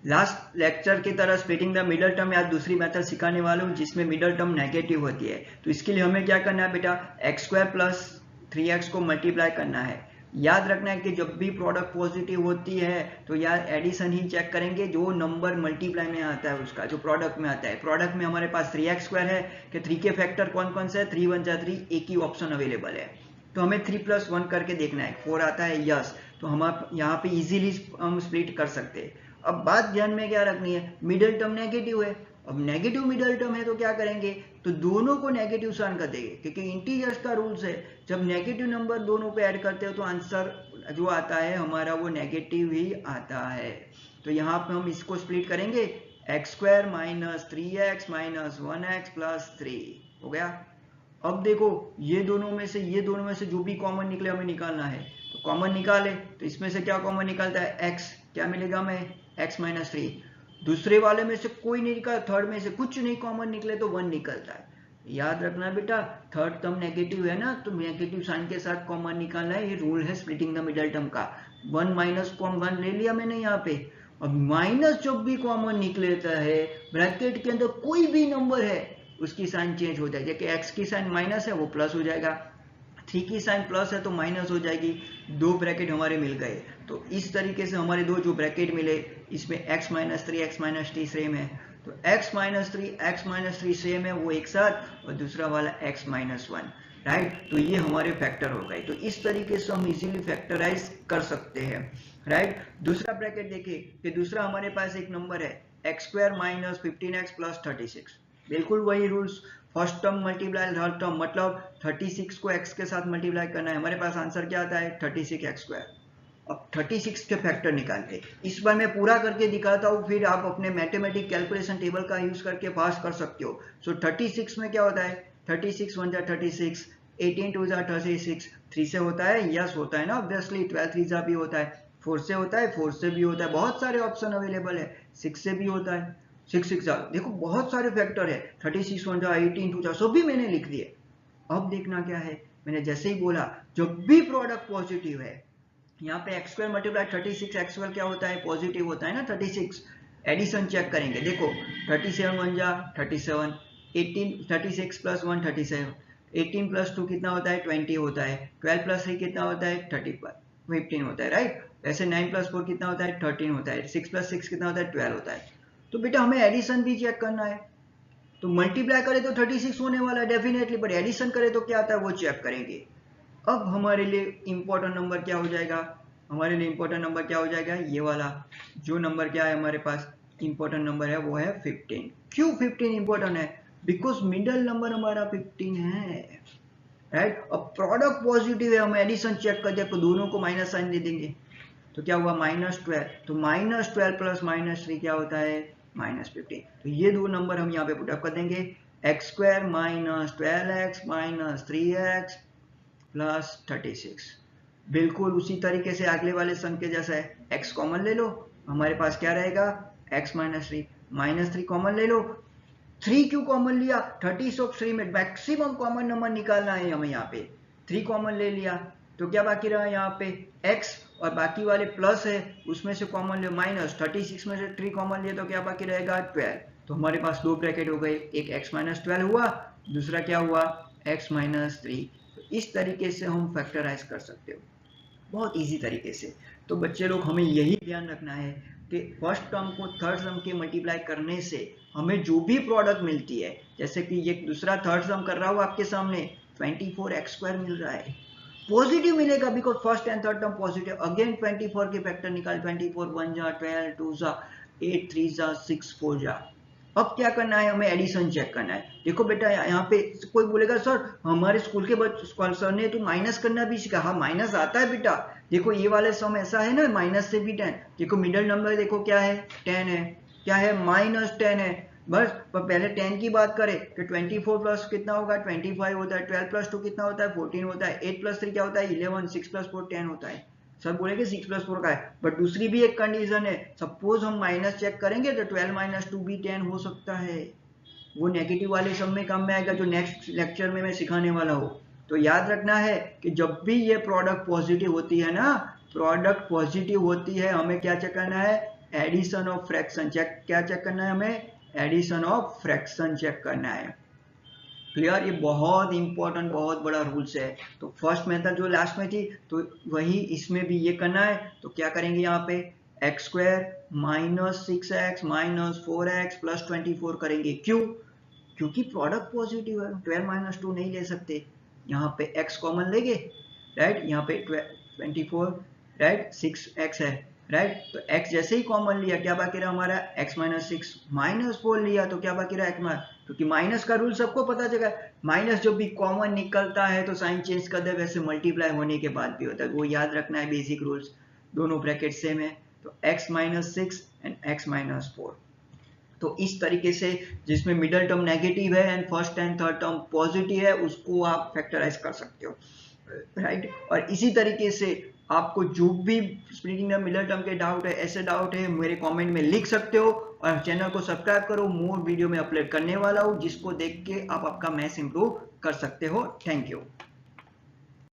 Last lecture की तरह splitting the middle term या दूसरी मेथड सिखाने वाला हूँ जिसमें मिडल टर्म नेगेटिव होती है। तो इसके लिए हमें क्या करना है बेटा, x² प्लस 3x को मल्टीप्लाई करना है। याद रखना है कि जब भी प्रोडक्ट पॉजिटिव होती है तो यार एडिशन ही चेक करेंगे, जो नंबर मल्टीप्लाई में आता है उसका, जो प्रोडक्ट में आता है। प्रोडक्ट में हमारे पास 3x² है कि 3 के फैक्टर कौन कौन से है, 3 1 जा 3, एक ही ऑप्शन अवेलेबल है। तो हमें 3 + 1 करके देखना है, 4 आता है यस, तो हम यहाँ पे इजीली हम स्प्लिट कर सकते हैं। अब बात ध्यान में क्या रखनी है, मिडल टर्म नेगेटिव है। अब नेगेटिव मिडल टर्म है तो क्या करेंगे, तो दोनों को नेगेटिव साइन कर देंगे, क्योंकि इंटीजर्स का रूल्स है जब नेगेटिव नंबर दोनों पे ऐड करते हो तो आंसर जो आता है हमारा वो नेगेटिव ही आता है। तो यहाँ पे हम इसको स्प्लिट करेंगे, x² - 3x - 1x + 3 हो गया। अब देखो ये दोनों में से जो भी कॉमन निकले हमें निकालना है, तो कॉमन निकाले तो इसमें से क्या कॉमन निकलता है, x, क्या मिलेगा हमें, x - 3। दूसरे वाले में से कोई नहीं निकला, थर्ड में से कुछ नहीं कॉमन निकले तो 1 निकलता है। याद रखना बेटा, थर्ड टर्म नेगेटिव है ना, तो नेगेटिव साइन के साथ कॉमन निकालना है, ये रूल है स्प्लिटिंग द मिडल टर्म का। 1 - 1 ले लिया मैंने यहाँ पे। अब माइनस जब भी कॉमन निकलेता है, ब्रैकेट के अंदर कोई भी नंबर है उसकी साइन चेंज हो जाएगी, कि x की साइन माइनस है वो प्लस हो जाएगा, 3 की साइन प्लस है तो माइनस हो जाएगी। दो ब्रैकेट हमारे मिल गए। तो इस तरीके से हमारे दो जो ब्रैकेट मिले, इसमें x - 3 x - 3 सेम है, तो x - 3 x - 3 सेम है वो एक साथ, और दूसरा वाला x - 1, राइट। तो ये हमारे फैक्टर हो गए। तो इस तरीके से हम इजीली फैक्टराइज कर सकते हैं, राइट। दूसरा ब्रैकेट देखिए कि दूसरा हमारे पास एक नंबर है x² - 15x + 36, बिल्कुल वही rules, first term multiply third term, मतलब 36 को x के साथ मल्टीप्लाई करना है। हमारे पास आंसर क्या आता है, 36x²। अब 36 के फैक्टर निकालते, इस बार मैं पूरा करके दिखाता हूँ, फिर आप अपने मैथमेटिक कैलकुलेशन टेबल का यूज करके फास्ट कर सकते हो। सो 36 में क्या होता है, 36 1 जा 36, 18 2 जा 36, 3 से होता है, यस होता है ना ऑब्वियसली, 12 3 जा भी होता है, 4 से होता है, 4 से भी होता है, बहुत सारे ऑप्शन अवेलेबल है, 6 से भी होता है, 6 6 जा, देखो बहुत सारे फैक्टर है, 36 1 जा 18 2 जा, सभी मैंने लिख दिए। अब देखना क्या है, मैंने जैसे ही बोला जब भी प्रोडक्ट पॉजिटिव है, यहाँ पे x² × 36 x² क्या होता है, पॉजिटिव होता है ना 36। एडिशन चेक करेंगे, देखो 37 1 जा 37, 18 36 + 1 37, 18 + 2 कितना होता है, 20 होता है, 12 + 3 कितना होता है, 15 होता है, राइट। ऐसे 9 + 4 कितना होता है, 13 होता है, 6 + 6 कितना होता है, 12 होता है। तो बेटा हमें एडिशन भी चेक करना है, तो मल्टीप्लाई करें तो 36 होने वाला है डेफिनेटली, बट एडिशन करें तो क्या आता है वो चेक करेंगे। अब हमारे लिए इंपॉर्टेंट नंबर क्या हो जाएगा, हमारे लिए इंपॉर्टेंट नंबर क्या हो जाएगा, ये वाला जो नंबर क्या है हमारे पास इंपॉर्टेंट नंबर है वो है 15। क्यों 15 इंपॉर्टेंट है, बिकॉज मिडल नंबर हमारा 15 है, राइट। अब प्रोडक्ट पॉजिटिव है, हम एडिशन चेक कर दे तो दोनों को माइनस साइन दे देंगे, तो क्या हुआ -12, तो -12 + -3 क्या होता है, -15। तो ये दो नंबर हम यहाँ पे पुटअप कर देंगे, x² - 12x - 3x + 36, बिल्कुल उसी तरीके से अगले वाले सम के जैसा है। x कॉमन ले लो, हमारे पास क्या रहेगा, x - 3, -3 कॉमन ले लो, 3 क्यों कॉमन लिया, 36 में मैक्सिमम कॉमन नंबर निकालना है हमें, यहाँ पे 3 कॉमन ले लिया, तो क्या बाकी रहा यहाँ पे x, और बाकी वाले प्लस है उसमें से कॉमन ले माइनस, 36 में से 3 कॉमन लिए तो क्या बाकी रहेगा 12। तो हमारे पास दो ब्रैकेट हो गए, एक x - 12 हुआ, दूसरा क्या हुआ x - 3। तो इस तरीके से हम फैक्टराइज कर सकते हो, बहुत इजी तरीके से। तो बच्चे लोग हमें यही ध्यान रखना है कि फर्स्ट टर्म को थर्ड टर्म के मल्टीप्लाई करने से हमें जो भी प्रोडक्ट मिलती है, जैसे कि ये दूसरा थर्ड टर्म कर रहा हूँ आपके सामने, 24x² मिल रहा है, पॉजिटिव मिलेगा because first and third term positive. Again 24 के फैक्टर निकाल, 24 1 जा 12 2 जा 8 3 जा 6 4 जा। अब क्या करना है, हमें एडिशन चेक करना है। देखो बेटा यहाँ पे कोई बोलेगा सर हमारे स्कूल के बच्चे सर ने तो माइनस करना भी सीखा, हाँ माइनस आता है बेटा, देखो ये वाले सम ऐसा है ना, माइनस से भी 10, देखो मिडिल नंबर देखो क्या है, 10 है, क्या है -10 है, बस। पर पहले 10 की बात करें कि 24 प्लस कितना होगा 25 होता है, 12 + 2 कितना होता है 14 होता है, 8 + 3 क्या होता है 11, 6 + 4 10 होता है। सब बोलेंगे 6 + 4 का है, बट दूसरी भी एक कंडीशन है, सपोज हम माइनस चेक करेंगे तो 12 - 2 भी 10 हो सकता है, वो नेगेटिव वाले सब में काम में आएगा जो नेक्स्ट लेक्चर में मैं सिखाने वाला हूँ। तो याद रखना है कि जब भी ये प्रोडक्ट पॉजिटिव होती है ना, प्रोडक्ट पॉजिटिव होती है, हमें क्या चेक करना है, एडिशन ऑफ फ्रैक्शन चेक, क्या चेक करना है हमें, एडिशन ऑफ फ्रैक्शन चेक करना है। क्लियर, ये बहुत इंपॉर्टेंट बहुत बड़ा रूल्स है। तो फर्स्ट मेथड जो लास्ट में थी तो वही इसमें भी ये करना है। तो क्या करेंगे यहाँ पे x square minus 6x minus 4x plus 24 करेंगे। क्यों, क्योंकि प्रोडक्ट पॉजिटिव है, 12 माइनस 2 नहीं ले सकते, यहाँ पे x कॉमन लेंगे, राइट, यहाँ पे 24, राइट, 6x है, राइट, तो x जैसे ही कॉमन लिया क्या बाकी रहा हमारा, x माइनस 6 माइनस 4 लिया तो क्या बाकी रहा x माइनस, क्योंकि माइनस का रूल सबको पता चला, माइनस जब भी कॉमन निकलता है तो साइन चेंज कर दे, वैसे मल्टीप्लाई होने के बाद भी होता है, वो याद रखना है, बेसिक रूल्स, दोनों ब्रैकेट सेम है। तो x minus 6 and x minus 4, तो इस तरीके से जिसमें मिडल टर्म नेगेटिव है and first and third term positive है उसको आप फैक्टराइज कर सकते हो, राइट। और इसी तरीके से आपको जो भी स्प्लिटिंग द मिडल टर्म के डाउट है, ऐसे डाउट है, मेरे कमेंट में लिख सकते हो, और चैनल को सब्सक्राइब करो, मोर वीडियो में अपलोड करने वाला हूँ जिसको देख के आप आपका मैथ्स इंप्रूव कर सकते हो। Thank you.